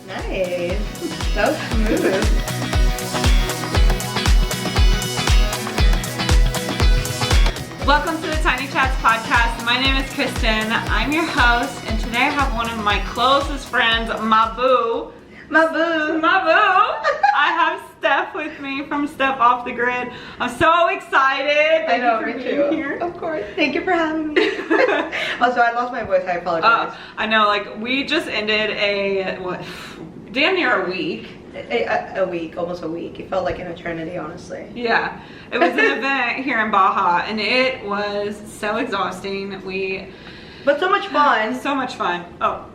Nice. That was smooth. Welcome to the Tiny Chats podcast. My name is Kristen. I'm your host, and today I have one of my closest friends, my boo. My boo. I have Steph with me from Step Off the Grid. I'm so excited. I know, Thank me you for being too. here. Of course. Thank you for having me. Also, I lost my voice. I apologize. I know, like, we just ended damn near a week. A week, almost a week. It felt like an eternity, honestly. Yeah, it was an event here in Baja, and it was so exhausting. But so much fun. So much fun. Oh,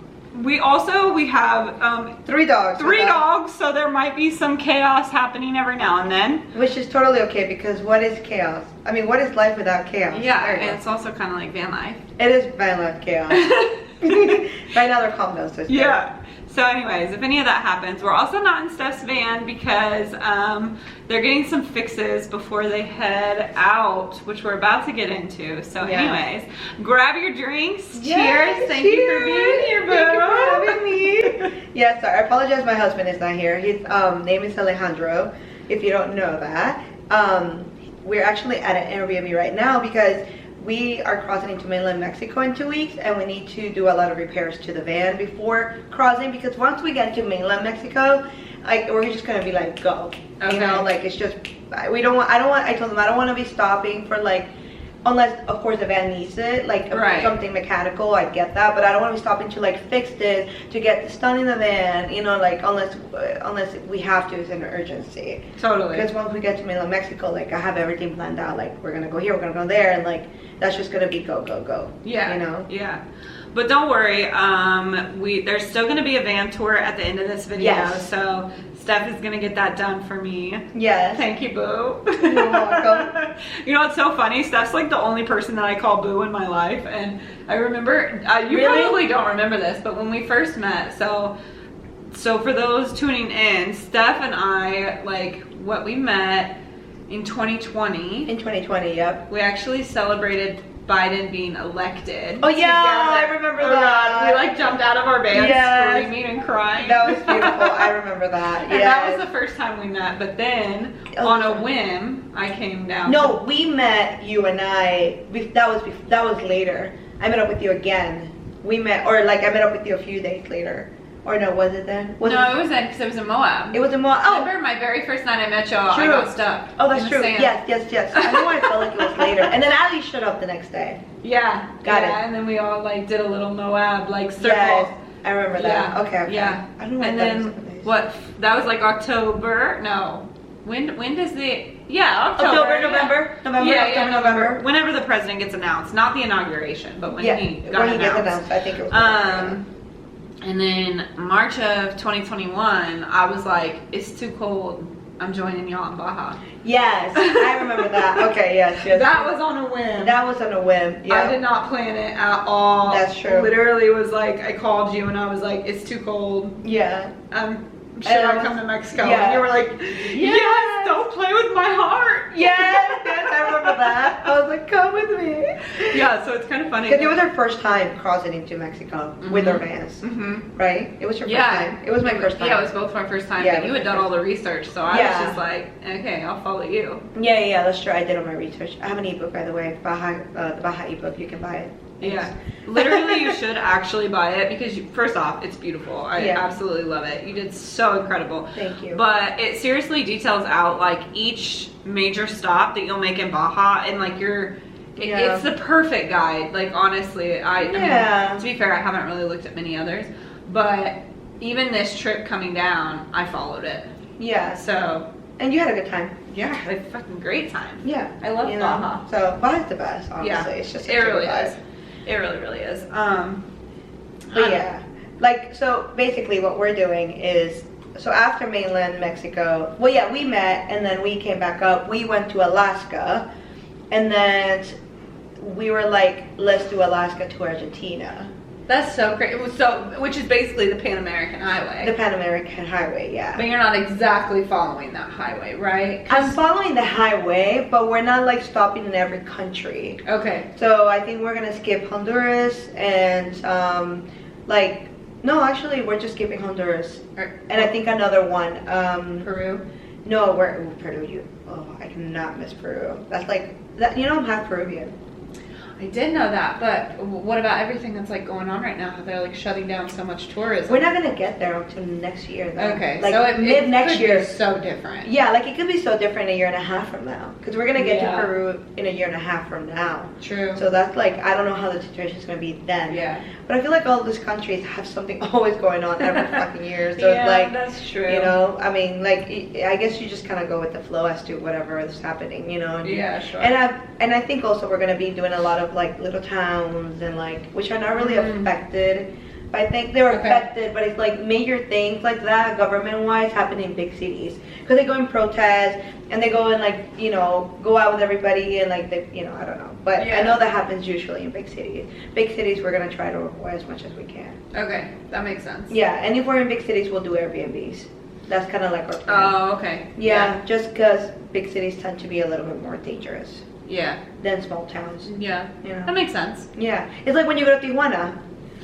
we have 3 dogs. 3 dogs, so there might be some chaos happening every now and then. Which is totally okay, because what is chaos? I mean, what is life without chaos? Yeah, There you and go. it's also kind of like van life. It is van life chaos. Right now they're calm down, so it's Yeah. So anyways, if any of that happens, we're also not in Steph's van because they're getting some fixes before they head out, which we're about to get into. So anyways, grab your drinks. Yes, Cheers. Thank you for being here, boo. Thank you for having me. Yes, sorry. I apologize, my husband is not here. His name is Alejandro, if you don't know that. We're actually at an Airbnb right now because we are crossing into mainland Mexico in 2 weeks, and we need to do a lot of repairs to the van before crossing, because once we get to mainland Mexico, like, we're just gonna be like, go. Okay. You know, like, it's just, I told them I don't want to be stopping for, like, unless of course the van needs it, like something mechanical, I get that, but I don't want to be stopping to like fix this, to get this done in the van, you know, like, unless we have to, it's an urgency. Totally. Because once we get to mainland Mexico, like, I have everything planned out, like, we're gonna go here, we're gonna go there, and like, that's just gonna be go, go, go. Yeah. You know? Yeah. But don't worry, there's still gonna be a van tour at the end of this video. Yes. So Steph is gonna get that done for me. Yes. Thank you, boo. You're welcome. You know what's so funny? Steph's like the only person that I call boo in my life, and I remember you probably don't remember this, but when we first met, so for those tuning in, Steph and I, like, we met in 2020. In 2020, yep. We actually celebrated Biden being elected. Oh yeah, I remember that. We like jumped out of our van screaming and crying. That was beautiful. I remember that. And that was the first time we met, but then on a whim, I came down. No, we met, you and I, that was later. I met up with you again. We met, or like I met up with you a few days later. Or no, was it then? It was then, because it was in Moab. It was in Moab. Oh! Remember my very first night I met y'all, I got stuck. Oh, that's true. Yes. I know I felt like it was later. And then Ali showed up the next day. Yeah. Got it. And then we all like did a little Moab like circle. Yes, I remember that. Yeah. Okay. Yeah. I don't know. And then that was like October. No. When does October, November. November. Whenever the president gets announced, not the inauguration, but when he gets announced. I think it was. And then March of 2021, I was like, it's too cold. I'm joining y'all in Baja. Yes, I remember that. Okay, yes. That was on a whim. That was on a whim. Yeah. I did not plan it at all. That's true. Literally was like, I called you and I was like, it's too cold. Yeah. Should I come to Mexico? Yeah. And you were like, yes, don't play with my heart. Yes, I remember that. I was like, come with me. Yeah, so it's kind of funny. Because it was our first time crossing into Mexico with our vans, right? It was your first time. It was my first time. Yeah, it was both our first time. Yeah, but you had done all the research, so I was just like, okay, I'll follow you. Yeah, that's true. I did all my research. I have an ebook, by the way, the Baja ebook. You can buy it. Yeah, literally you should actually buy it because first off, it's beautiful. I absolutely love it. You did so incredible. Thank you. But it seriously details out like each major stop that you'll make in Baja, and like it's the perfect guide. Like, honestly, I mean, to be fair, I haven't really looked at many others, but even this trip coming down, I followed it. Yeah. So. And you had a good time. Yeah, I had a fucking great time. Yeah. I love Baja. So Baja's the best, honestly. Yeah. It's just it really is. It really, really is. But yeah, like, so basically what we're doing is, so after mainland Mexico, well, yeah, we met and then we came back up. We went to Alaska, and then we were like, let's do Alaska to Argentina. That's so great. Which is basically the Pan American Highway. The Pan American Highway, yeah. But you're not exactly following that highway, right? I'm following the highway, but we're not like stopping in every country. Okay. So I think we're gonna skip Honduras and like No, actually, we're just skipping Honduras, and I think another one. Peru. No, we're Peru. I cannot miss Peru. That's like that. You know, I'm half Peruvian. I did know that, but what about everything that's like going on right now? How they're like shutting down so much tourism. We're not gonna get there until next year, though. Okay, like so mid next year. Be so different. Yeah, like it could be so different a year and a half from now, because we're gonna get Yeah. to Peru in a year and a half from now. True. So that's like I don't know how the situation's gonna be then. Yeah. But I feel like all these countries have something always going on every fucking year. So yeah, it's like that's true. you know, I mean, like I guess you just kind of go with the flow as to whatever is happening, you know. And, Yeah, sure. And I think also we're gonna be doing a lot of like little towns and like which are not really affected. But I think they're affected, but it's like major things like that government-wise happen in big cities because they go and protest and they go and like you know go out with everybody and like they you know I don't know, but I know that happens usually in big cities. Big cities we're gonna try to avoid as much as we can. Okay, that makes sense. Yeah, and if we're in big cities, we'll do Airbnbs. That's kind of like our plan. Oh, okay. Yeah, just because big cities tend to be a little bit more dangerous Yeah. than small towns. Yeah. You know? That makes sense. Yeah, it's like when you go to Tijuana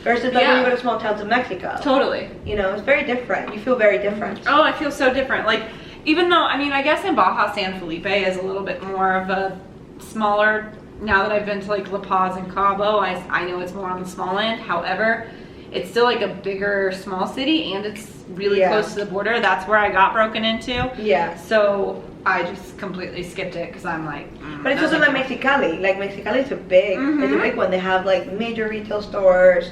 versus like when you go to small towns in Mexico. Totally. You know, it's very different. You feel very different. Oh, I feel so different. Like, even though, I mean, I guess in Baja, San Felipe is a little bit more of a smaller, now that I've been to like La Paz and Cabo, I know it's more on the small end. However, it's still like a bigger small city and it's really close to the border. That's where I got broken into. Yeah. So I just completely skipped it because I'm like, but it's also like Mexicali. Like Mexicali is a big, it's a big one. They have like major retail stores.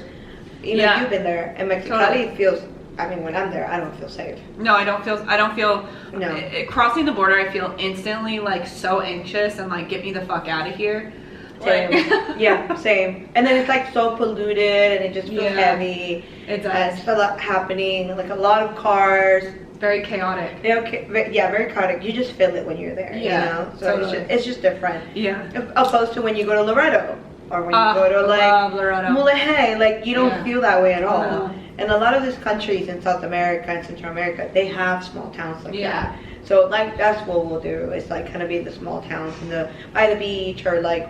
You know, you've been there, and Mexicali feels. I mean, when I'm there, I don't feel safe. No, I don't feel. No. Crossing the border, I feel instantly like so anxious and like get me the fuck out of here. Same. Yeah, same. And then it's like so polluted and it just feels heavy. It does. It's a lot happening, like a lot of cars. Very chaotic. Yeah, very chaotic. You just feel it when you're there, you know? So it's just different. Yeah. Opposed to when you go to Loreto or when you go to like Mulegé, like you don't feel that way at all. No. And a lot of these countries in South America and Central America, they have small towns like that. Yeah. So like that's what we'll do. It's like kind of be the small towns by the beach or like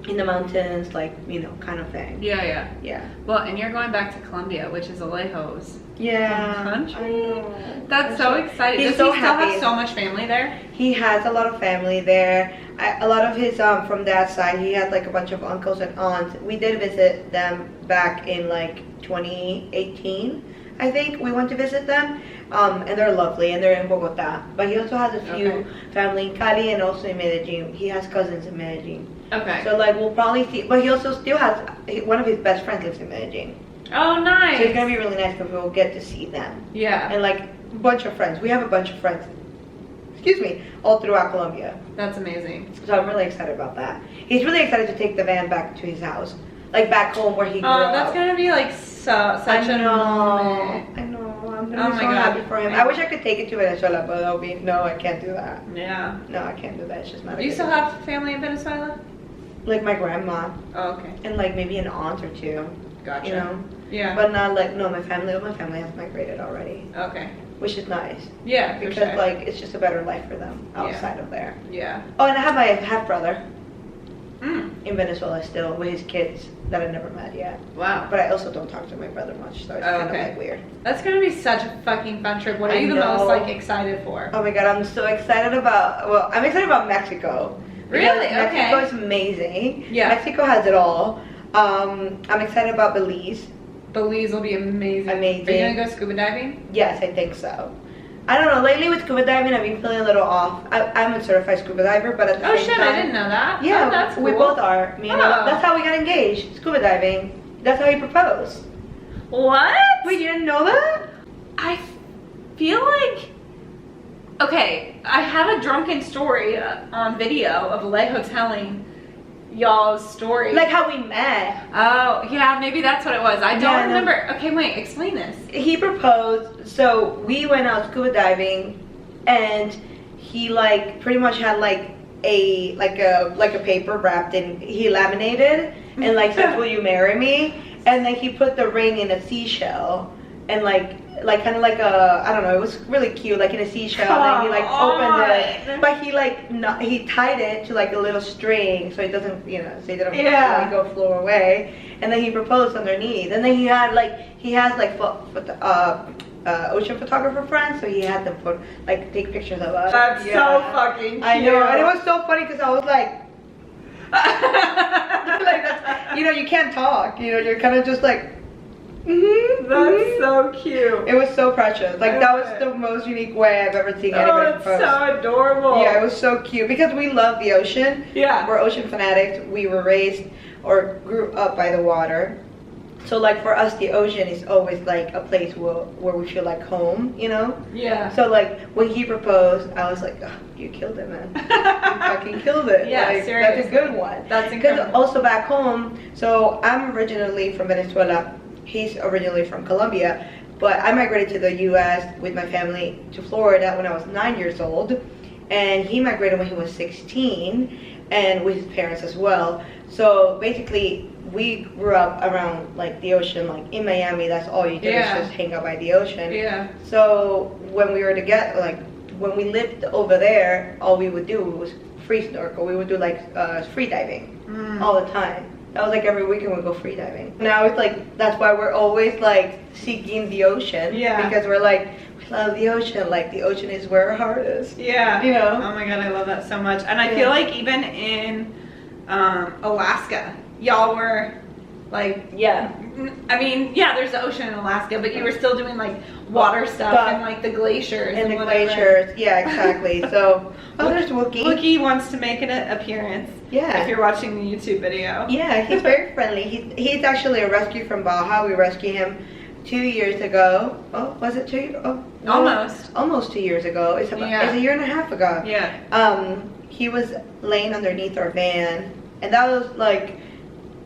in the mountains, like, you know, kind of thing. Yeah. Well, and you're going back to Colombia, which is Alejo's country. That's so exciting. Does he still have so much family there? He has a lot of family there. A lot of his from that side, he had like a bunch of uncles and aunts. We did visit them back in like 2018. I think we went to visit them, and they're lovely, and they're in Bogota. But he also has a few family in Cali and also in Medellin. He has cousins in Medellin. Okay. So like we'll probably see, but he also still has one of his best friends lives in Medellin. Oh, nice. So it's gonna be really nice because we'll get to see them. Yeah. And like a bunch of friends. We have a bunch of friends. Excuse me, all throughout Colombia. That's amazing. So I'm really excited about that. He's really excited to take the van back to his house, like back home where he grew up. That's gonna be like such a moment. I know. I'm gonna be so happy for him. I wish I could take it to Venezuela, but I can't do that. Yeah. No, I can't do that. It's just not. Do you still have family in Venezuela? Like my grandma. Oh, okay. And like maybe an aunt or two. Gotcha. You know. Yeah. But not like my family has migrated already. Okay. Which is nice. Yeah, because like it's just a better life for them outside of there. Yeah. Oh, and I have my half brother in Venezuela still with his kids that I never met yet. Wow. But I also don't talk to my brother much, so it's kind of like weird. That's gonna be such a fucking fun trip. What are you the most like excited for? Oh my god, I'm so excited about. Well, I'm excited about Mexico. Really? Mexico is amazing. Yeah. Mexico has it all. I'm excited about Belize. Belize will be amazing. Amazing. Are you gonna go scuba diving? Yes, I think so. I don't know. Lately with scuba diving, I've been feeling a little off. I'm a certified scuba diver, but at the same time, I didn't know that. Yeah, that's cool. We both are. Me and that's how we got engaged. Scuba diving. That's how he proposed. What? Wait, you didn't know that? I feel like. Okay, I have a drunken story on video of Alejo telling y'all's story. Like how we met. Oh, yeah, maybe that's what it was. I don't remember. Okay, wait, explain this. He proposed, so we went out scuba diving, and he like pretty much had like a paper wrapped in, he laminated and like said, "Will you marry me?" And then he put the ring in a seashell and like kind of like a, I don't know, it was really cute, like in a seashell. And he like opened it, but he like he tied it to like a little string so it doesn't, so it doesn't really go flow away. and then he proposed underneath, and then he has like ocean photographer friends, so he had them take pictures of us. That's so fucking cute. I know, and it was so funny because I was like, you can't talk, you're kind of just like, That's so cute. It was so precious. Like, that was the most unique way I've ever seen anybody propose. So adorable. Yeah, it was so cute because we love the ocean. Yeah. We're ocean fanatics. We were raised or grew up by the water. So like for us, the ocean is always like a place where we feel like home, Yeah. So like when he proposed, I was like, oh, you killed it, man. You fucking killed it. Yeah, like, seriously. That's a good one. That's incredible. Because also back home, so I'm originally from Venezuela. He's originally from Colombia, but I migrated to the U.S. with my family to Florida when I was 9 years old, and he migrated when he was 16, and with his parents as well. So basically, we grew up around like the ocean, like in Miami. That's all you do is just hang out by the ocean. Yeah. So when we were together, like when we lived over there, all we would do was free snorkel. We would do like free diving all the time. That was like every weekend we'd go free diving. Now it's like, that's why we're always like seeking the ocean. Yeah. Because we're like, we love the ocean. Like the ocean is where our heart is. Yeah. Oh my God, I love that so much. And I feel like even in Alaska, y'all were like, I mean, there's the ocean in Alaska, but you were still doing like water stuff and like the glaciers and the whatever. glaciers. Yeah, exactly. So there's Wookie. Wookie wants to make an appearance. Yeah. If you're watching the YouTube video. Yeah, he's very friendly. He's actually a rescue from Baja. We rescued him 2 years ago. Oh, was it 2 years? Oh, no. Almost 2 years ago. It's a year and a half ago. Yeah. He was laying underneath our van, and that was like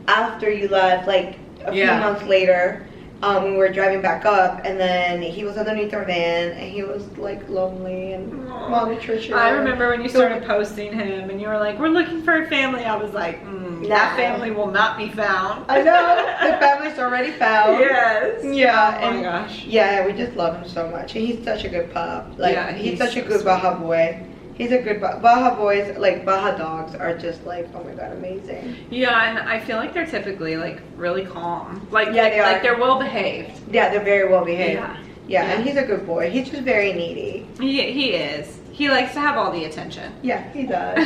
after you left, like a few months later. We were driving back up, and then he was underneath our van, and he was like lonely and malnutrition. I remember when you started posting him, and you were like, "We're looking for a family." I was like, "That family will not be found." I know, the family's already found. Yes. Yeah. Oh my gosh. Yeah, we just love him so much, and he's such a good pup. Like, he's such a good sweet. Baja boy. He's a good Baja boys. Like Baja dogs are just like, oh my God, amazing. Yeah, and I feel like they're typically like really calm. Like they are. Like they're well behaved. Yeah, they're very well behaved. Yeah, and he's a good boy. He's just very needy. He is. He likes to have all the attention. Yeah, he does.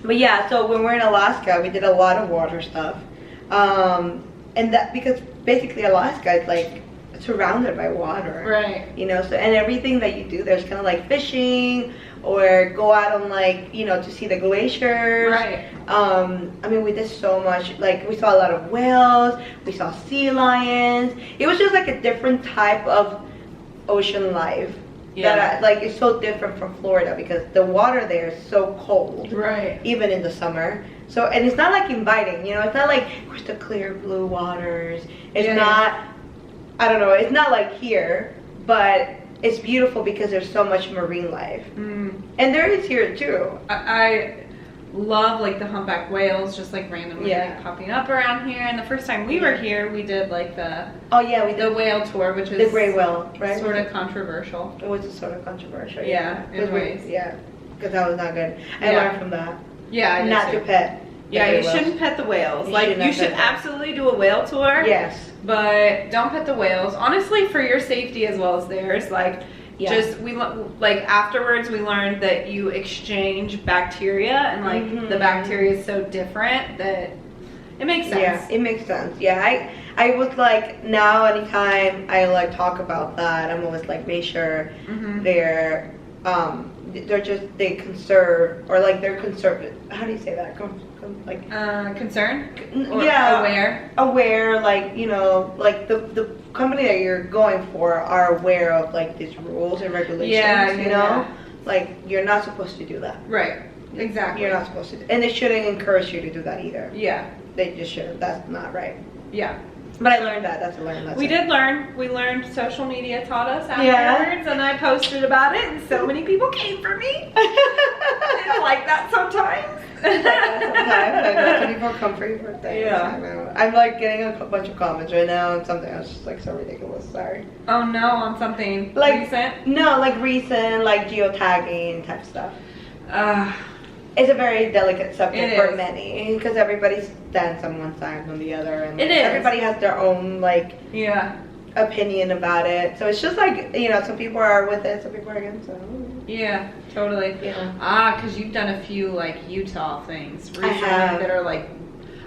But yeah, so when we're in Alaska, we did a lot of water stuff, and that because basically Alaska is like surrounded by water, right? So and everything that you do there's kind of like fishing or go out on like to see the glaciers, right? I mean, we did so much. Like we saw a lot of whales, we saw sea lions. It was just like a different type of ocean life that like it's so different from Florida because the water there is so cold, right? Even in the summer. So and it's not like inviting, it's not like crystal clear blue waters. It's not. I don't know, it's not like here, but it's beautiful because there's so much marine life. And there is here too. I love like the humpback whales just like randomly popping up around here. And the first time we were here, we did like the we did the whale tour, which is the gray whale, right? Sort of controversial. It was sort of controversial. In ways. Because that was not good. I learned from that. Yeah, I not to pet. Yeah, you shouldn't pet the whales. Like you should absolutely do a whale tour. Yes. But don't pet the whales. Honestly, for your safety as well as theirs. Like, afterwards we learned that you exchange bacteria, and like the bacteria is so different that it makes sense. Yeah, it makes sense. Yeah, I would like now anytime I like talk about that, I'm always like make sure they're they conserve or like they're conservative. How do you say that? Concerned? Or aware, like like the company that you're going for are aware of like these rules and regulations. Like you're not supposed to do that. Right. Exactly. You're not supposed to and they shouldn't encourage you to do that either. Yeah, they just shouldn't. That's not right. Yeah. But I learned that. That's a learned lesson. We did learn. We learned social media taught us afterwards, and I posted about it, and so many people came for me. It's like that sometimes. Sometimes I know some people come for your birthday. Yeah. I know. I'm like getting a bunch of comments right now on something that's just like so ridiculous. Sorry. Oh no, on something like recent? No, like recent, like geotagging type stuff. It's a very delicate subject It for is. many because everybody stands on one side and on the other, and It is. everybody has their own like Yeah. opinion about it. So it's just like, you know, some people are with it, some people are against it. Yeah, totally. Yeah. Because you've done a few like Utah things recently have. that are like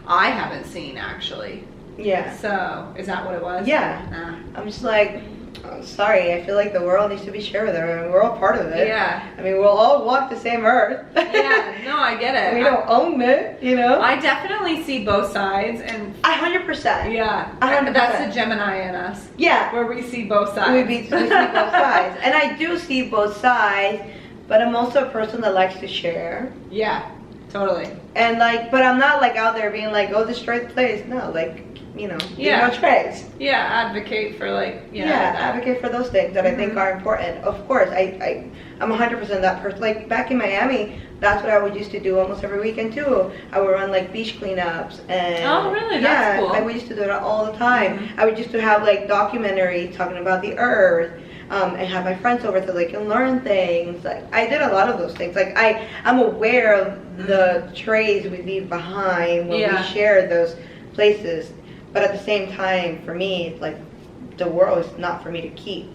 I haven't seen actually. Yeah. So is that what it was? Yeah. I'm just like, oh, sorry. I feel like the world needs to be shared with everyone. We're all part of it. Yeah. I mean, we'll all walk the same earth. Yeah. No, I get it. We don't own it, you know. I definitely see both sides, and 100%. yeah, 100%. that's the Gemini in us. Yeah. Where we see both sides. We see both sides, and I do see both sides, but I'm also a person that likes to share. Yeah, totally. And like, but I'm not like out there being like, go destroy the place. No, like, you know, Yeah. no trace. Yeah, advocate for like Advocate for those things that I think are important. Of course, I'm 100% that person. Like back in Miami, that's what I would used to do almost every weekend too. I would run like beach cleanups and Oh, really? Yeah, That's cool. like we used to do that all the time. I would used to have like documentaries talking about the earth. And have my friends over so they can learn things. Like I did a lot of those things. Like I'm aware of the trays we leave behind when we share those places. But at the same time, for me, it's like the world is not for me to keep.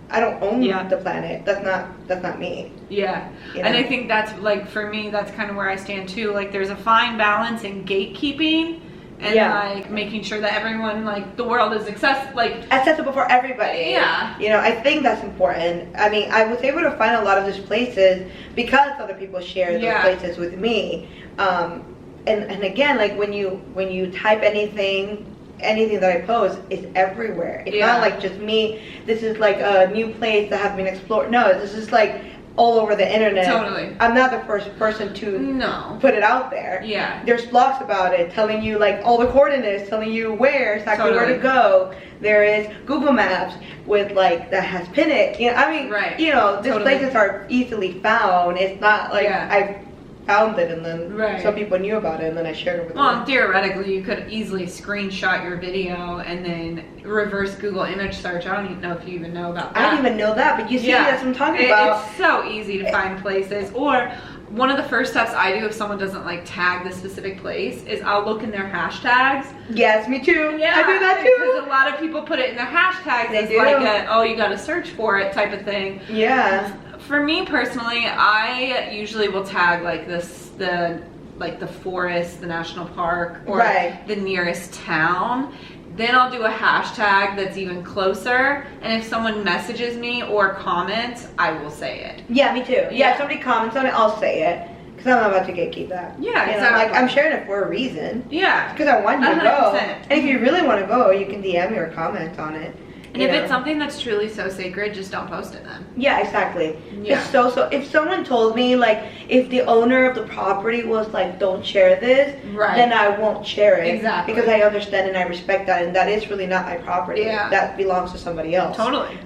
I don't own the planet. That's not me. Yeah. You And know? I think that's like for me that's kind of where I stand too. Like there's a fine balance in gatekeeping and like making sure that everyone like the world is accessible for everybody. Yeah. You know, I think that's important. I mean, I was able to find a lot of these places because other people share those places with me. And again, like when you type anything that I post, it's everywhere. It's not like just me. This is like a new place that have been explored. No, this is like all over the internet. Totally. I'm not the first person to put it out there. Yeah. There's blogs about it telling you like all the coordinates, telling you exactly where to go. There is Google Maps with like that has Pinnock. You know, I mean, you know, these places are easily found. It's not like I found it and then some people knew about it and then I shared it with them. Well, theoretically, you could easily screenshot your video and then reverse Google image search. I don't even know if you even know about that. I didn't even know that, but you see, that's what I'm talking about. It's so easy to find places. Or one of the first steps I do if someone doesn't like tag the specific place is I'll look in their hashtags. Yes, me too. Yeah, I do that too. Because a lot of people put it in their hashtags as like oh, you got to search for it type of thing. Yeah. For me personally, I usually will tag like the forest, the national park, or the nearest town. Then I'll do a hashtag that's even closer, and if someone messages me or comments, I will say it. Yeah, me too. Yeah, if somebody comments on it, I'll say it. Because I'm not about to gatekeep that. Yeah, you exactly. know, like, I'm sharing it for a reason. Yeah. Because I want you to 100%. go. And if you really want to go, you can DM me or comment on it. And if it's something that's truly so sacred, just don't post it then. Yeah, exactly. Yeah. It's so if someone told me like if the owner of the property was like don't share this, then I won't share it. Exactly. Because I understand and I respect that, and that is really not my property. Yeah. That belongs to somebody else. Totally.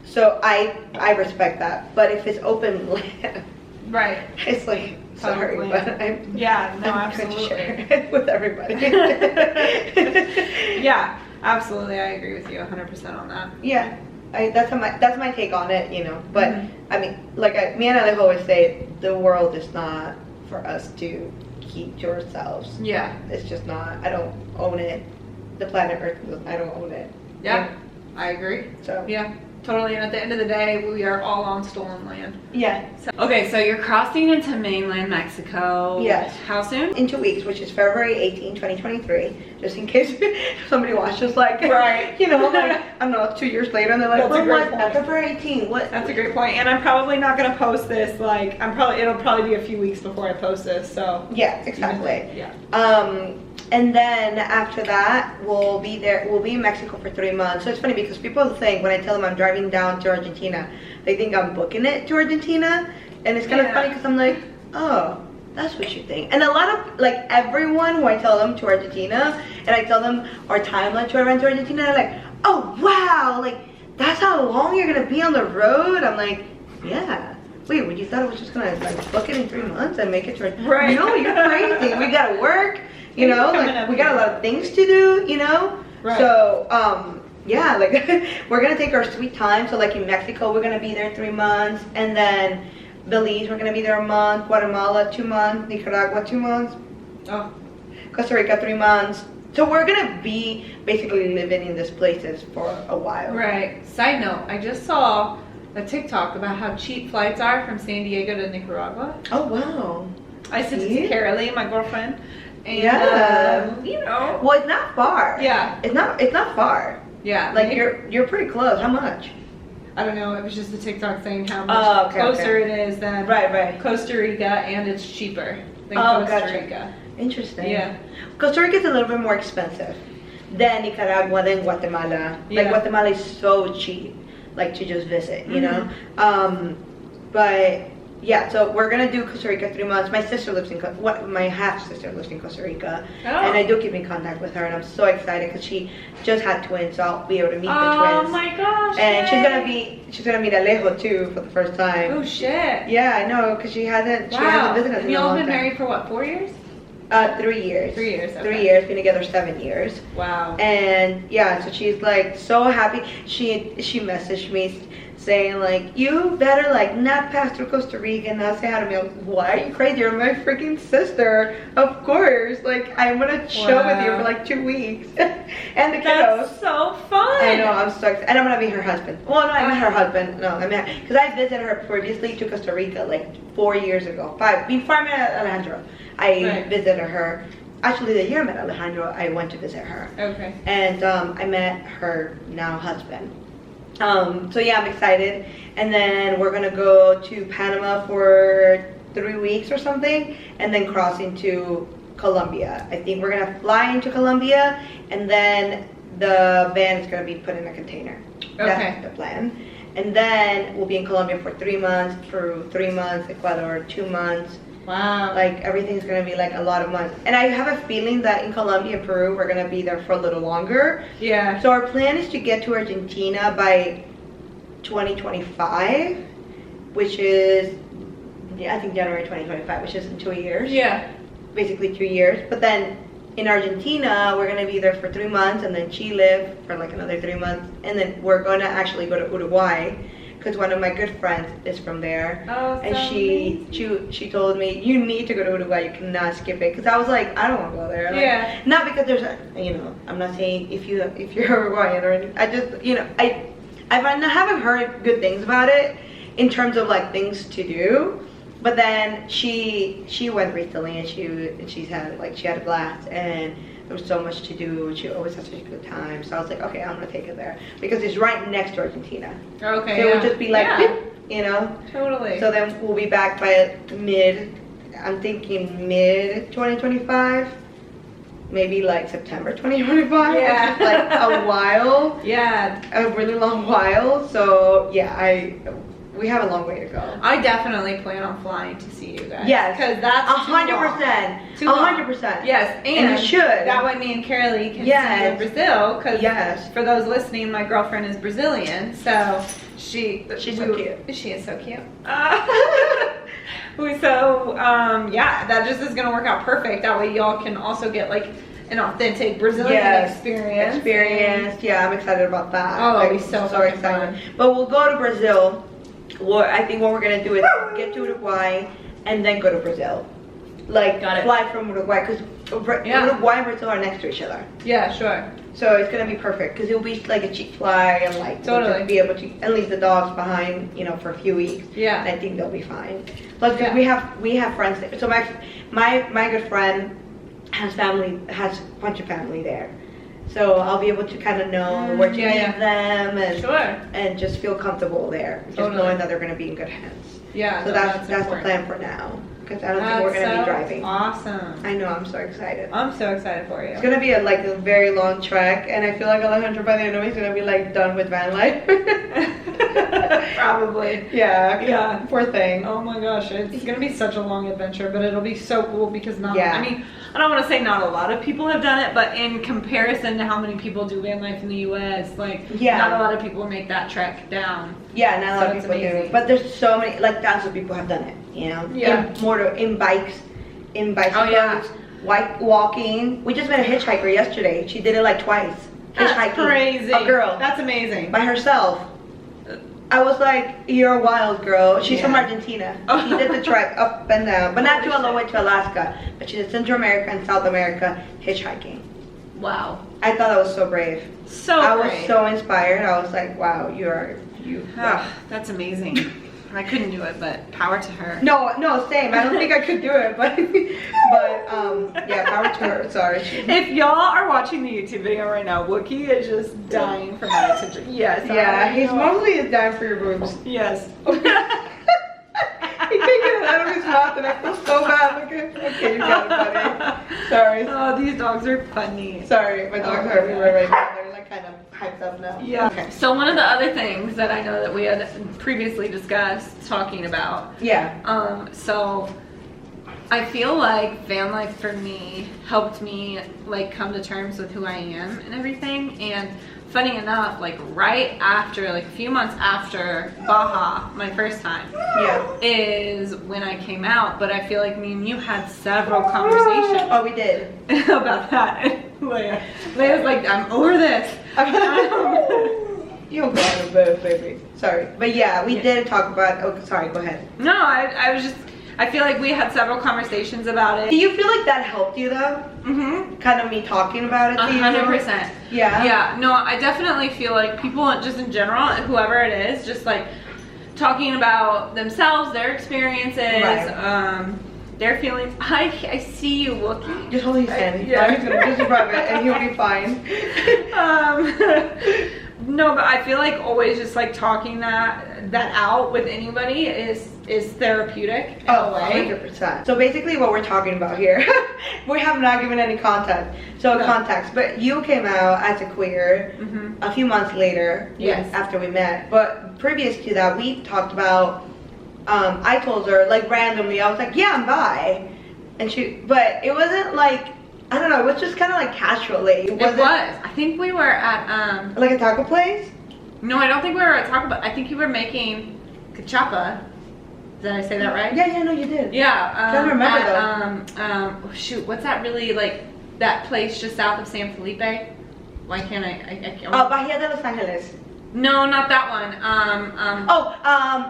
So I respect that. But if it's open land, it's like sorry, but I'm I'm going to share it with everybody. Yeah. Absolutely, I agree with you 100% on that. Yeah, that's my take on it, you know. But I mean, like me and Alejo always say, the world is not for us to keep to ourselves. Yeah, it's just not. I don't own it. The planet Earth, I don't own it. Yeah, I agree. So yeah. Totally, and at the end of the day, we are all on stolen land. Yeah. Okay, so you're crossing into mainland Mexico. Yes. How soon? In 2 weeks, which is February 18, 2023. Just in case somebody watches, like, you know, like, I don't know, 2 years later, and they're like, That's a great point. February 18, what? That's a great point, and I'm probably not going to post this, like, it'll probably be a few weeks before I post this, so. Yeah, exactly. Yeah. And then after that, we'll be in Mexico for 3 months. So it's funny because people think when I tell them I'm driving down to Argentina, they think I'm booking it to Argentina. And it's kind of funny because I'm like, oh, that's what you think. And a lot of, like, everyone who I tell them to Argentina, and I tell them our timeline to Argentina, they're like, oh, wow, like, that's how long you're going to be on the road? I'm like, yeah. Wait, you thought I was just going to, like, book it in 3 months and make it to Argentina? Right. No, you're crazy. We got to work. You know, like we got a lot of things to do, you know? Right. So, yeah, like we're gonna take our sweet time. So like in Mexico, we're gonna be there 3 months, and then Belize, we're gonna be there a month. Guatemala, 2 months. Nicaragua, 2 months. Oh. Costa Rica, 3 months. So we're gonna be basically living in these places for a while. Right. Side note, I just saw a TikTok about how cheap flights are from San Diego to Nicaragua. Oh wow. I sent it to Carolee, my girlfriend. And you know. Well, it's not far. Yeah. It's not far. Yeah. Like you're pretty close. How much? I don't know. It was just a TikTok saying how much closer it is than right. Costa Rica, and it's cheaper than Costa gotcha. Rica. Interesting. Yeah. Costa Rica is a little bit more expensive than Nicaragua, than Guatemala. Like Guatemala is so cheap, like to just visit, you know. But yeah, so we're gonna do Costa Rica 3 months. My sister lives in my half sister lives in Costa Rica, and I do keep in contact with her, and I'm so excited because she just had twins, so I'll be able to meet the twins. Oh my gosh! And she's gonna meet Alejo too for the first time. Oh shit! Yeah, I know, because she hasn't visited us in a y'all long been time. married for what, 4 years? 3 years. 3 years. Okay. 3 years. Been together 7 years. Wow. And yeah, so she's like so happy. She messaged me saying like, you better like not pass through Costa Rica and not say hi to me. I'm like, why are you crazy? You're my freaking sister. Of course. Like I'm gonna chill with you for like 2 weeks. And the kiddos. That's so fun. I know, I'm so excited. And I'm gonna meet her husband. Well, no, I met her husband. No, I met, because I visited her previously to Costa Rica like 4 years ago. 5, before I met Alejandro. I visited her. Actually, the year I met Alejandro, I went to visit her. Okay. And I met her now husband. So yeah, I'm excited. And then we're gonna go to Panama for 3 weeks or something, and then cross into Colombia. I think we're gonna fly into Colombia, and then the van is gonna be put in a container. Okay. That's the plan. And then we'll be in Colombia for 3 months, Peru 3 months, Ecuador 2 months. Wow. Like everything's gonna be like a lot of months. And I have a feeling that in Colombia and Peru we're gonna be there for a little longer. Yeah. So our plan is to get to Argentina by 2025, which is I think January 2025, which is in 2 years. Yeah. Basically 2 years. But then in Argentina we're gonna be there for 3 months, and then Chile for like another 3 months, and then we're gonna actually go to Uruguay, because one of my good friends is from there. Oh, and so she told me, you need to go to Uruguay, you cannot skip it. Because I was like, I don't want to go there. Like, yeah. Not because there's a, you know, I'm not saying if you're Uruguayan or anything. I just, you know, I haven't heard good things about it in terms of like things to do. But then she went recently, and she had a blast, and there was so much to do, and she always has such a good time. So I was like, okay, I'm gonna take her there because it's right next to Argentina. Okay. So it would just be like, you know. Totally. So then we'll be back by I'm thinking mid 2025, maybe like September 2025. Yeah. Like a while. Yeah. A really long while. So yeah, we have a long way to go. I definitely plan on flying to see you guys. Yes, because that's 100%. 100%. Yes, and you should. That way, me and Carolee can see you in Brazil. Because for those listening, my girlfriend is Brazilian, so she's so cute. She is so cute. Yeah, that just is gonna work out perfect. That way, y'all can also get like an authentic Brazilian experience. Yeah, I'm excited about that. Oh, it'll be so excited. fun. But we'll go to Brazil. I think what we're gonna do is get to Uruguay and then go to Brazil. Like fly from Uruguay, because Uruguay and Brazil are next to each other. Yeah, sure. So it's gonna be perfect because it'll be like a cheap fly, and like totally we'll just be able to and leave the dogs behind, you know, for a few weeks. Yeah. And I think they'll be fine. Plus, we have friends there. So my good friend has a bunch of family there. So I'll be able to kind of know where to leave them, and just feel comfortable there, just knowing that they're going to be in good hands. Yeah. So that's the plan for now, because I don't think we're going to be driving. Awesome. I know, I'm so excited. I'm so excited for you. It's going to be a very long trek, and I feel like Alejandro by the end of it is going to be like done with van life. Probably. Yeah. Poor thing. Oh my gosh, it's going to be such a long adventure, but it'll be so cool because I mean, I don't want to say not a lot of people have done it, but in comparison to how many people do van life in the U.S., like not a lot of people make that trek down. Yeah, not a lot of people do it. But there's so many, like thousands of people have done it, you know? Yeah. In bicycles, walking. We just met a hitchhiker yesterday. She did it like twice. That's Hitchhiking. crazy. A girl. That's amazing. By herself. I was like, you're a wild girl. She's from Yeah. Argentina. She did the trek up and down, but not to all the way to Alaska. But she did Central America and South America hitchhiking. Wow. I thought that was so brave. So I great. was so inspired. I was like, wow, you. Ah, that's amazing. I couldn't do it, but power to her. No, same. I don't think I could do it, but yeah, power to her. Sorry. If y'all are watching the YouTube video right now, Wookie is just dying for my attention. Yes. Yeah, I he's know. mostly is dying for your boobs. Yes. He can't get it out of his mouth, and I feel so bad. Okay, you got it, buddy. Sorry. Oh, these dogs are funny. Sorry, my dogs are everywhere right now. They're like kind of hyped up now. Yeah. Okay. So one of the other things that I know that we had previously discussed talking about. Yeah. So I feel like van life for me helped me like come to terms with who I am and everything. And funny enough, like right after, like a few months after Baja, my first time, Yeah. is when I came out. But I feel like me and you had several conversations Oh, we did. about that. Leia's like, I'm over this. You got it, baby. Sorry, but yeah, we did talk about. Oh, sorry. Go ahead. No, I was just, I feel like we had several conversations about it. Do you feel like that helped you though? Mm-hmm. Kind of me talking about it to you? 100%. Yeah. Yeah, no, I definitely feel like people, just in general, whoever it is, just like talking about themselves, their experiences, Right. Their feelings. I see you, Wookie. Just hold his hand. Yeah. He's gonna just rub it, and he'll be fine. No, but I feel like always just like talking that out with anybody is therapeutic in a way. 100%. So basically what we're talking about here, we have not given any context. So No. context, but you came out as a queer Mm-hmm. a few months later, Yes. after we met. But previous to that, we talked about, I told her, like randomly, I was like, yeah, I'm bi. And but it wasn't like, I don't know, it was just kind of like casually. It was. I think we were at Like a taco place? no, I don't think we were at Taco Bell. I think you were making cachapa. Did I say that right? Yeah, no, you did. Yeah. Trying to remember oh, shoot, what's that really like? That place just south of San Felipe? Why can't I can't. Oh, Bahia de Los Angeles. No, not that one.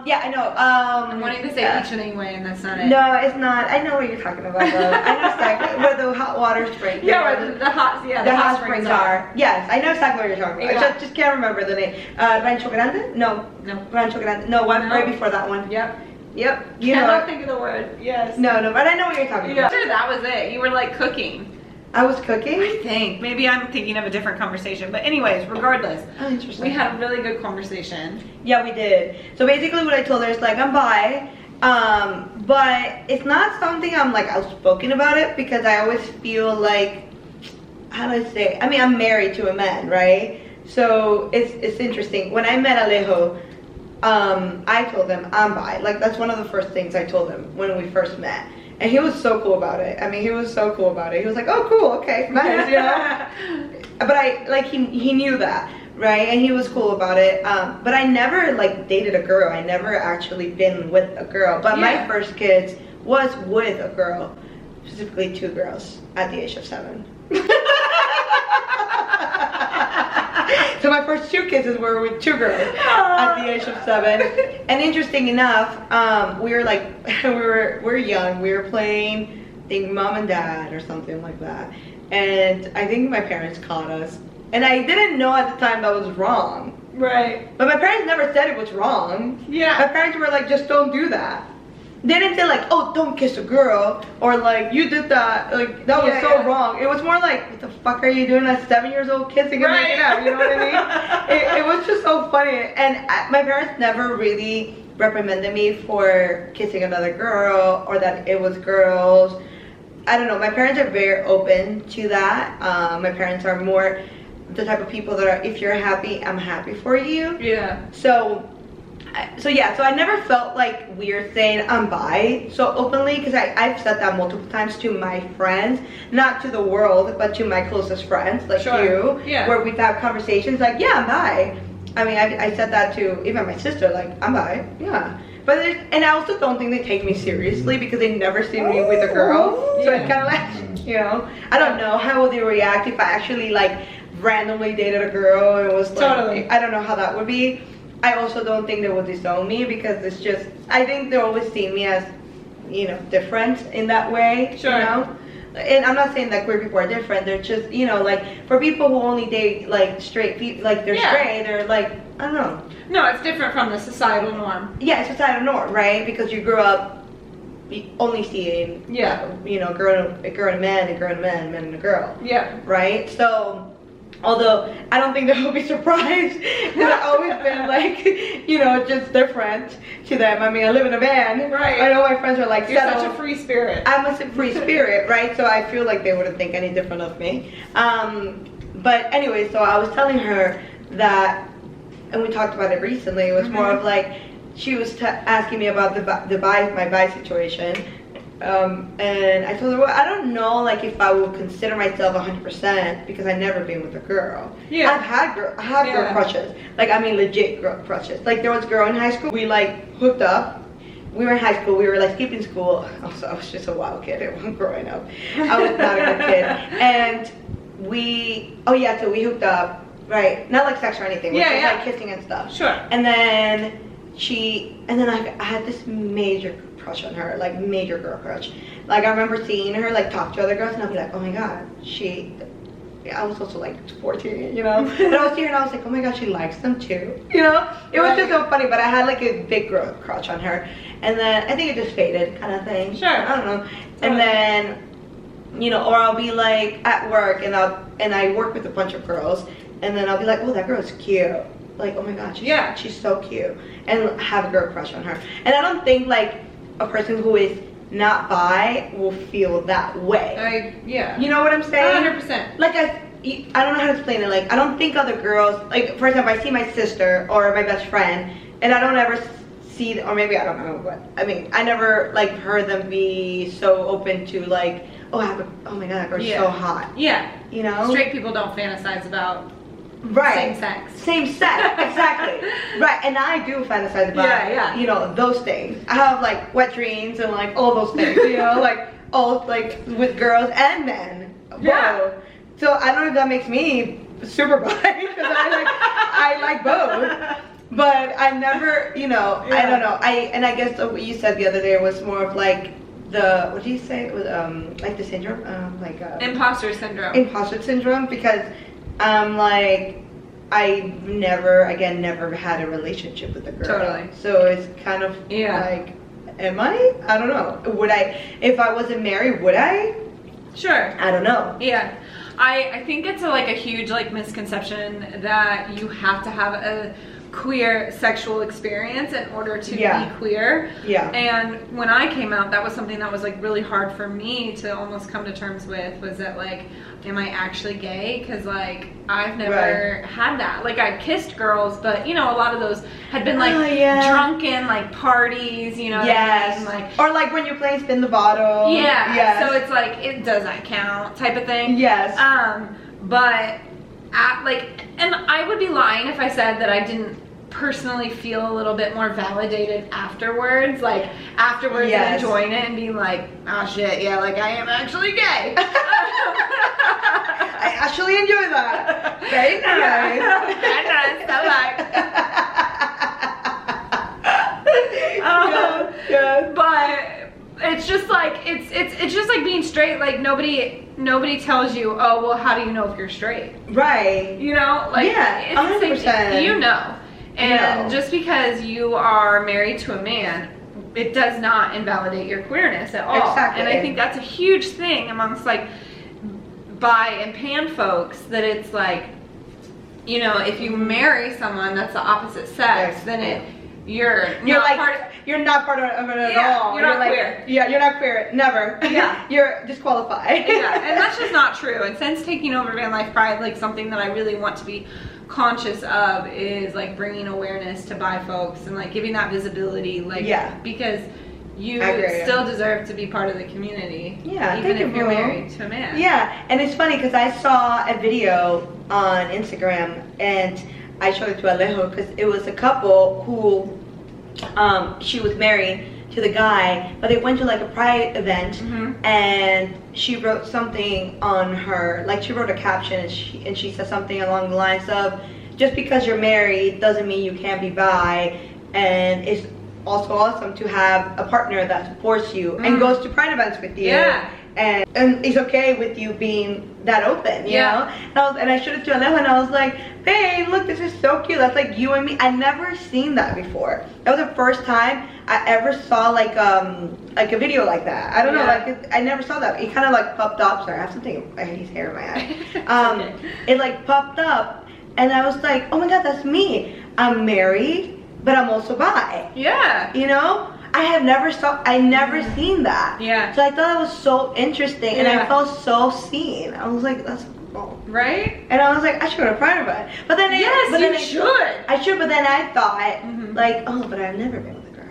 Yeah, I know. I'm wanting to say Beach anyway, and that's not it. No, it's not. I know what you're talking about though. I know exactly where the hot water spring. Yeah, where the hot springs are. Yes, I know exactly what you're talking about. Yeah. I just can't remember the name. Rancho Grande? No. Rancho Grande. No, one No. right before that one. Yep. Yep. You know Cannot it. think of the word. Yes. No, but I know what you're talking Yeah. about. Sure, that was it. You were like cooking. I was cooking. I think. Maybe I'm thinking of a different conversation. But anyways, regardless. Oh, interesting. We had a really good conversation. Yeah, we did. So basically what I told her is like, I'm bi, but it's not something I'm like outspoken about it because I always feel like, how do I say, I mean, I'm married to a man, right? So it's interesting. When I met Alejo, I told him I'm bi. Like that's one of the first things I told him when we first met. And he was so cool about it. I mean, he was so cool about it. He was like, oh, cool, okay, nice, you know? But he knew that, right? And he was cool about it. But I never, like, dated a girl. I never actually been with a girl. But my first kids was with a girl, specifically 2 girls at the age of 7. So my first 2 kids were with 2 girls at the age of 7. And interesting enough, we were like, we were young. We were playing, I think, Mom and Dad or something like that. And I think my parents caught us. And I didn't know at the time that was wrong. Right. But my parents never said it was wrong. Yeah. My parents were like, just don't do that. They didn't say like, oh, don't kiss a girl, or like, you did that, like, that was so wrong. It was more like, what the fuck are you doing at 7-years-old kissing and making out, you know what I mean? It was just so funny. And my parents never really reprimanded me for kissing another girl, or that it was girls. I don't know, my parents are very open to that. My parents are more the type of people that are, if you're happy, I'm happy for you. Yeah. So I never felt like weird saying I'm bi so openly, because I've said that multiple times to my friends, not to the world, but to my closest friends, like you, where we've had conversations like, yeah, I'm bi. I mean, I said that to even my sister, like, I'm bi, yeah. But and I also don't think they take me seriously because they never see me with a girl. So it's kind of like, you know, I don't know how would they react if I actually like randomly dated a girl and was like, I don't know how that would be. I also don't think they will disown me because it's just, I think they always see me as, you know, different in that way. Sure. You know? And I'm not saying that queer people are different. They're just, you know, like, for people who only date, like, straight people, like, they're straight, they're like, I don't know. No, it's different from the societal norm. Yeah, it's societal norm, right? Because you grew up only seeing, you know, a girl and a man, a girl and a man, a man and a girl. Yeah. Right? So, although I don't think they'll be surprised that I've always been like, you know, just different to them. I mean, I live in a van. Right. I know my friends are like, you're such a free spirit. I'm a free spirit, right? So I feel like they wouldn't think any different of me. But anyway, so I was telling her that, and we talked about it recently. It was more of like, she was asking me about my bi situation. And I told her, well, I don't know, like, if I would consider myself 100% because I've never been with a girl. Yeah. I have girl crushes. Like, I mean, legit girl crushes. Like, there was a girl in high school. We, like, hooked up. We were in high school. We were, like, skipping school. Also, I was just a wild kid growing up. I was not a good kid. And so we hooked up, right? Not, like, sex or anything. We just, like, kissing and stuff. Sure. And then I had this major crush on her, like major girl crush. Like I remember seeing her like talk to other girls and I'd be like, oh my god, I was also like 14, you know? And I was seeing her and I was like, oh my god, she likes them too, you know? It was just so funny, but I had like a big girl crush on her. And then I think it just faded kind of thing. Sure. I don't know. And then, you know, or I'll be like at work and I work with a bunch of girls and then I'll be like, oh, that girl's cute. Like, oh my god, she's so cute. And have a girl crush on her. And I don't think like a person who is not bi will feel that way. You know what I'm saying? 100%. Like I don't know how to explain it. Like I don't think other girls, like for example, I see my sister or my best friend and I don't ever see, or maybe I don't know, but I mean, I never like heard them be so open to like, oh my god, that girl's so hot. Yeah. You know? Straight people don't fantasize about same sex, exactly. Right, and I do fantasize about you know, those things. I have like wet dreams and like all those things, you know, like all like with girls and men. Both. So I don't know if that makes me super bi because I like both. But I never, you know, I don't know. I guess what you said the other day was more of like what do you say? It was like the syndrome, imposter syndrome. Imposter syndrome, because like I never had a relationship with a girl. Totally. So it's kind of like, am I? I don't know. Would I, if I wasn't married, would I? Sure. I don't know. Yeah. I think it's like a huge like misconception that you have to have a queer sexual experience in order to be queer. Yeah. And when I came out, that was something that was like really hard for me to almost come to terms with, was that like, am I actually gay? Because like I've never had that. Like I've kissed girls, but you know, a lot of those had been like drunken like parties, you know. Yes. Like, or like when you're playing spin the bottle. Yeah. Yes. So it's like, it doesn't count type of thing. Yes. But and I would be lying if I said that I didn't personally feel a little bit more validated afterwards, like afterwards and enjoying it and being like, oh shit, yeah, like I am actually gay. I actually enjoy that. Very nice. Very nice. But it's just like it's just like being straight. Like nobody tells you, oh well, how do you know if you're straight? Right. You know, like it's 100%. You know. And just because you are married to a man, it does not invalidate your queerness at all. Exactly. And I think that's a huge thing amongst like bi and pan folks, that it's like, you know, if you marry someone that's the opposite sex, then you're not part of it at all. You're not like, queer. Yeah, you're not queer. Never. Yeah. You're disqualified. Yeah, and that's just not true. And since taking over Van Life Pride, like something that I really want to be conscious of is like bringing awareness to bi folks and like giving that visibility, like because you still deserve to be part of the community, even if you're married to a man. And it's funny because I saw a video on Instagram and I showed it to Alejo because it was a couple who she was married to the guy, but they went to like a pride event and she wrote something on her, like she wrote a caption and she said something along the lines of, just because you're married doesn't mean you can't be bi, and it's also awesome to have a partner that supports you and goes to pride events with you. Yeah. And it's okay with you being that open, you know? And I showed it to Alejo and I was like, babe, look, this is so cute. That's like you and me. I never seen that before. That was the first time I ever saw like a video like that. I don't know, like I never saw that. It kind of like popped up. Sorry, I have something, I hate hair in my eye. It like popped up and I was like, oh my God, that's me. I'm married, but I'm also bi. Yeah. You know? I never seen that. Yeah. So I thought that was so interesting, and I felt so seen. I was like, that's cool. Right? And I was like, I should go to Pride event. But then you should. I should, but then I thought, like, oh, but I've never been with a girl.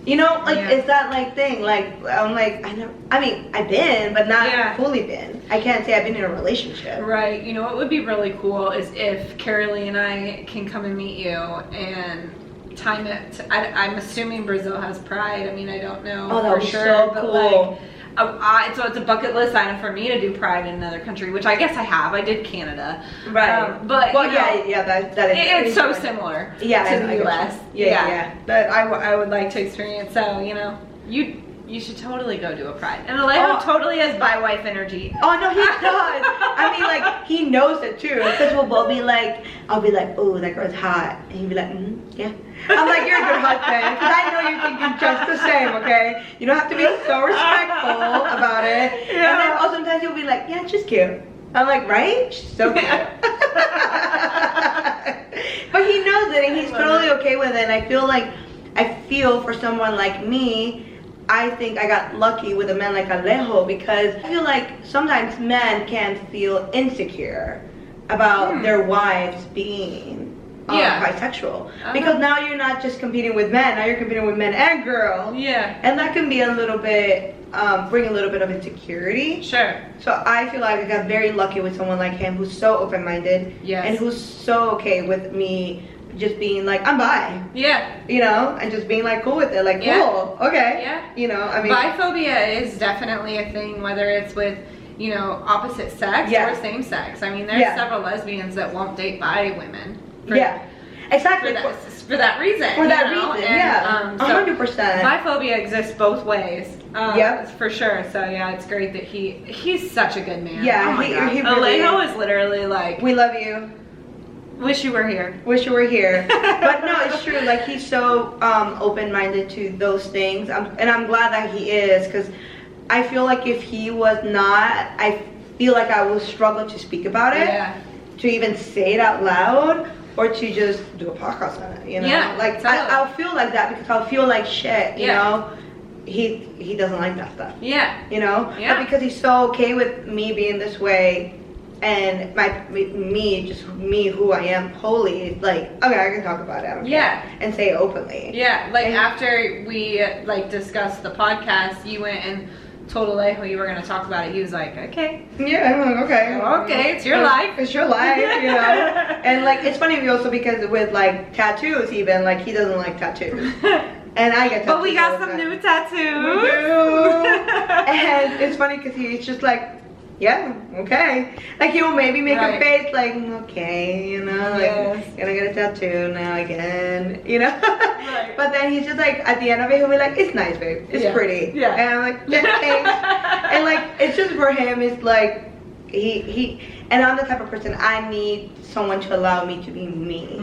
You know, like, it's that like thing. Like, I'm like, I've been, but not fully been. I can't say I've been in a relationship. Right. You know what would be really cool is if Carolee and I can come and meet you and time it. I'm assuming Brazil has Pride. I mean, I don't know for sure, so but cool. Like, so it's a bucket list item for me to do Pride in another country, which I guess I have. I did Canada, right? But well, you know, that is. It's so similar. To the US. Yeah. But I would like to experience. So you know, you should totally go do a Pride. And Alejo totally has bi-wife energy. Oh no, he does. I mean, like, he knows it too. Because we'll both be like, I'll be like, oh, that girl's hot, and he'll be like, yeah. I'm like, you're a good husband, because I know you're thinking just the same, okay? You don't have to be so respectful about it. Yeah. And then also sometimes you'll be like, yeah, she's cute. I'm like, right? She's so cute. But he knows it, and he's totally okay with it. And I feel for someone like me, I think I got lucky with a man like Alejo, because I feel like sometimes men can feel insecure about their wives being bisexual. Because now you're not just competing with men, now you're competing with men and girls. Yeah. And that can be a little bit, bring a little bit of insecurity. Sure. So I feel like I got very lucky with someone like him who's so open-minded. Yes. And who's so okay with me just being like, I'm bi. Yeah. You know, and just being like cool with it. Like, cool, okay. Yeah. You know, I mean. Biphobia is definitely a thing, whether it's with, you know, opposite sex or same sex. I mean, there's several lesbians that won't date bi women. Exactly. For that reason. For that reason, and, 100%. Biphobia exists both ways. For sure. So yeah, it's great that he's such a good man. Yeah, oh my God. he really Alejo is literally like, we love you. Wish you were here. Wish you were here. But no, it's true. Like, he's so open-minded to those things. And I'm glad that he is, because I feel like if he was not, I feel like I would struggle to speak about it. Yeah. To even say it out loud, or to just do a podcast on it, you know? Yeah, like, totally. I'll feel like that, because I'll feel like shit, you know? He doesn't like that stuff. Yeah. You know? Yeah. But because he's so okay with me being this way, and me who I am wholly, like, okay, I can talk about it, I don't care, and say it openly. Yeah, like, after we like discussed the podcast, you went and told Alejo you were going to talk about it. He was like, okay. Yeah, I'm like, okay, it's your life. It's your life, you know. And like, it's funny also because with like tattoos, even, like, he doesn't like tattoos. And I get tattoos. But we got some new tattoos. We do. And it's funny because he's just like, yeah, okay. Like, he will maybe make a face like, okay, you know, like, gonna get a tattoo now again, you know? Right. But then he's just like, at the end of it, he'll be like, it's nice, babe. It's pretty. Yeah. And I'm like, yeah, thanks. And like, it's just for him, it's like, and I'm the type of person, I need someone to allow me to be me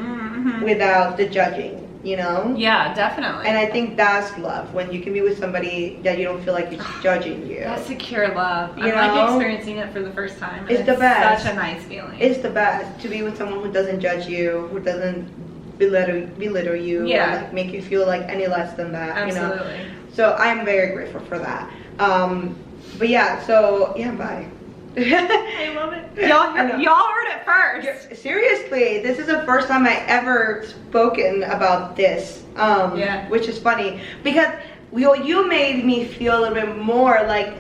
without the judging. You know? Yeah, definitely. And I think that's love, when you can be with somebody that you don't feel like it's judging you. That's secure love. I'm like experiencing it for the first time. It's the best. Such a nice feeling. It's the best to be with someone who doesn't judge you, who doesn't belittle you, or like make you feel like any less than that. Absolutely. You know? So I'm very grateful for that. But yeah, so yeah, bye. I love it. Y'all heard it first. Seriously, this is the first time I ever spoken about this. Which is funny because you made me feel a little bit more like,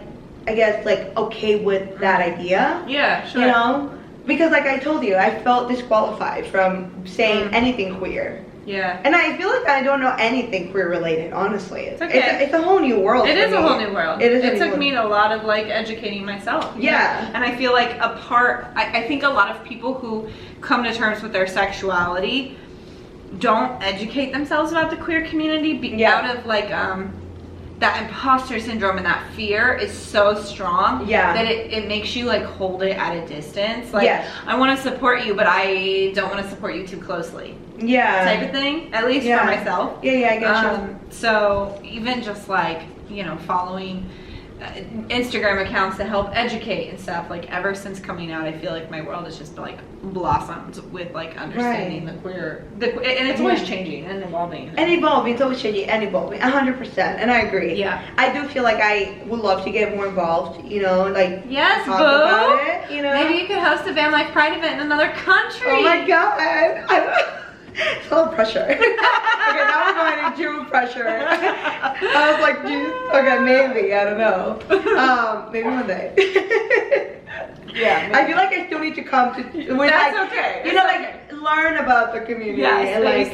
I guess, like okay with that idea. Yeah, sure. You know, because like I told you, I felt disqualified from saying anything queer. Yeah. And I feel like I don't know anything queer related, honestly. It's okay. It's a whole new world. It is a whole new world. It took me a lot of like educating myself. Yeah. And I feel like I think a lot of people who come to terms with their sexuality don't educate themselves about the queer community out of like that imposter syndrome, and that fear is so strong that it makes you like hold it at a distance. Like, I want to support you, but I don't want to support you too closely. Yeah. Type of thing, at least for myself. Yeah, I get you. So even just like, you know, following Instagram accounts to help educate and stuff, like ever since coming out, I feel like my world has just like blossomed with like understanding the queer, and it's always changing and evolving. It's always changing and evolving, 100%, and I agree. Yeah. I do feel like I would love to get more involved, you know, like talk about it, you know. Maybe you could host a Van Life Pride event in another country. Oh my god. It's a little pressure. Okay, now we're going into pressure. I was like, geez, okay, maybe, I don't know. Maybe one day. Yeah, maybe. I feel like I still need to come to. That's okay. You know, like learn about the community and like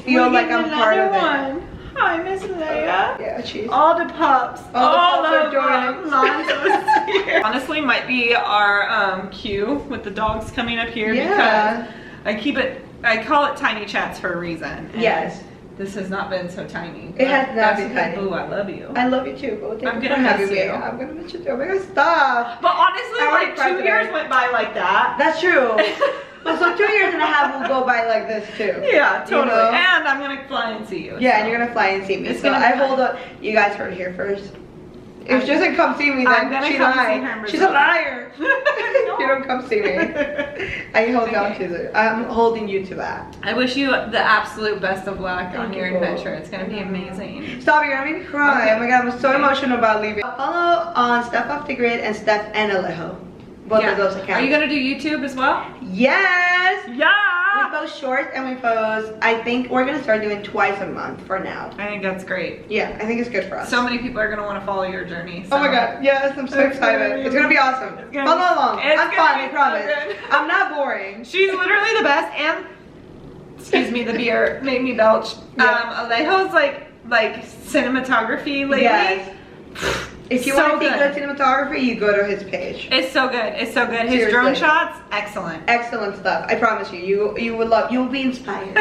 feel like I'm part of it. Hi, Miss Leia. Yeah, she's all the pups. All the pups are joining. Honestly, might be our cue with the dogs coming up here because I call it tiny chats for a reason. Yes. This has not been so tiny. It has not been tiny. Boo, I love you. I love you too, Boo. I'm gonna miss you. I'm gonna miss you too. Oh my god, stop. But honestly, like 2 years went by like that. That's true. Well, so 2 years and a half will go by like this too. Yeah, totally. You know? And I'm gonna fly and see you. Yeah, and you're gonna fly and see me. So I hold up. You guys heard it here first. If she doesn't come see me, then she lies. She's a liar. You don't come see me. I'm holding you to that. I wish you the absolute best of luck on your adventure. It's gonna be amazing. Stop, you're gonna make me cry. Okay. Oh my god, I'm so emotional about leaving. Follow on Steph Off the Grid and Steph and Alejo. Both of those accounts. Are you gonna do YouTube as well? Yes! Yeah! We post shorts and we post, I think we're gonna start doing twice a month for now. I think that's great. Yeah, I think it's good for us. So many people are gonna want to follow your journey. So. Oh my god, yes, I'm so excited. It's gonna be awesome. Follow along. I'm fun, I promise. I'm not boring. She's literally the best, and excuse me, the beer made me belch. Alejo's like cinematography lately. Yes. If you want to see good cinematography, you go to his page. It's so good. It's so good. His drone shots, excellent. Excellent stuff. I promise you. You will love. You'll be inspired.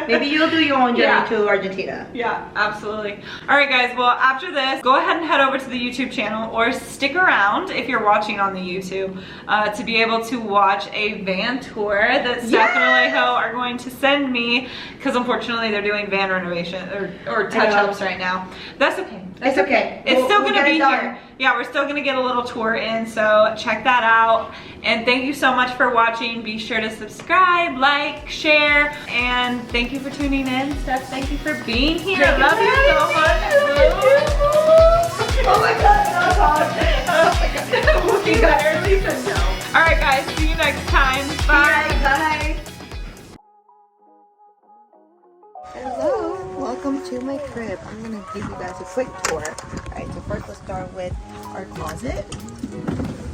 Maybe you'll do your own journey to Argentina. Yeah, absolutely. All right, guys. Well, after this, go ahead and head over to the YouTube channel, or stick around if you're watching on the YouTube to be able to watch a van tour that Steph and Alejo are going to send me, because unfortunately they're doing van renovation or touch-ups right now. That's okay. It's okay. It's still going to be here. Yeah, we're still going to get a little tour in, so check that out. And thank you so much for watching. Be sure to subscribe, like, share, and thank you for tuning in. Steph, thank you for being here. I love you so much. Oh my god, that's awesome. You barely said no. All right, guys. See you next time. Bye. Bye. Hello. Welcome to my crib. I'm gonna give you guys a quick tour. Alright, so first let's start with our closet.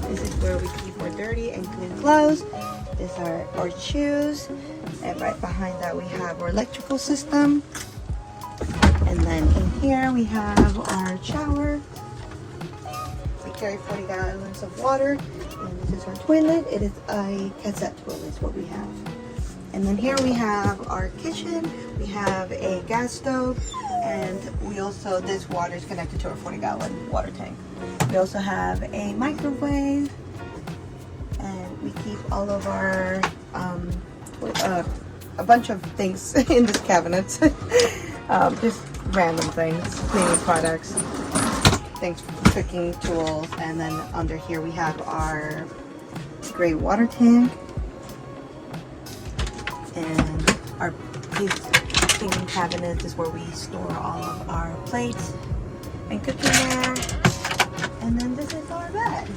This is where we keep our dirty and clean clothes. These are our shoes. And right behind that we have our electrical system. And then in here we have our shower. We carry 40 gallons of water. And this is our toilet. It is a cassette toilet is what we have. And then here we have our kitchen, we have a gas stove, and we also, this water is connected to our 40-gallon water tank. We also have a microwave, and we keep all of our, a bunch of things in this cabinet. Just random things, cleaning products, things for cooking tools, and then under here we have our gray water tank. And our cleaning cabinet is where we store all of our plates and cookware. And then this is our bed.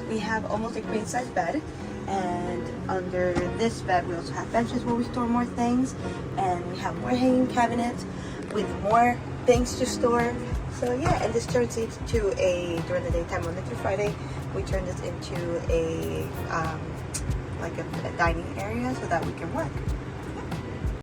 We have almost a queen size bed. And under this bed we also have benches where we store more things. And we have more hanging cabinets with more things to store. So yeah, and this turns into a, during the daytime, Monday through Friday, we turn this into a like a dining area so that we can work.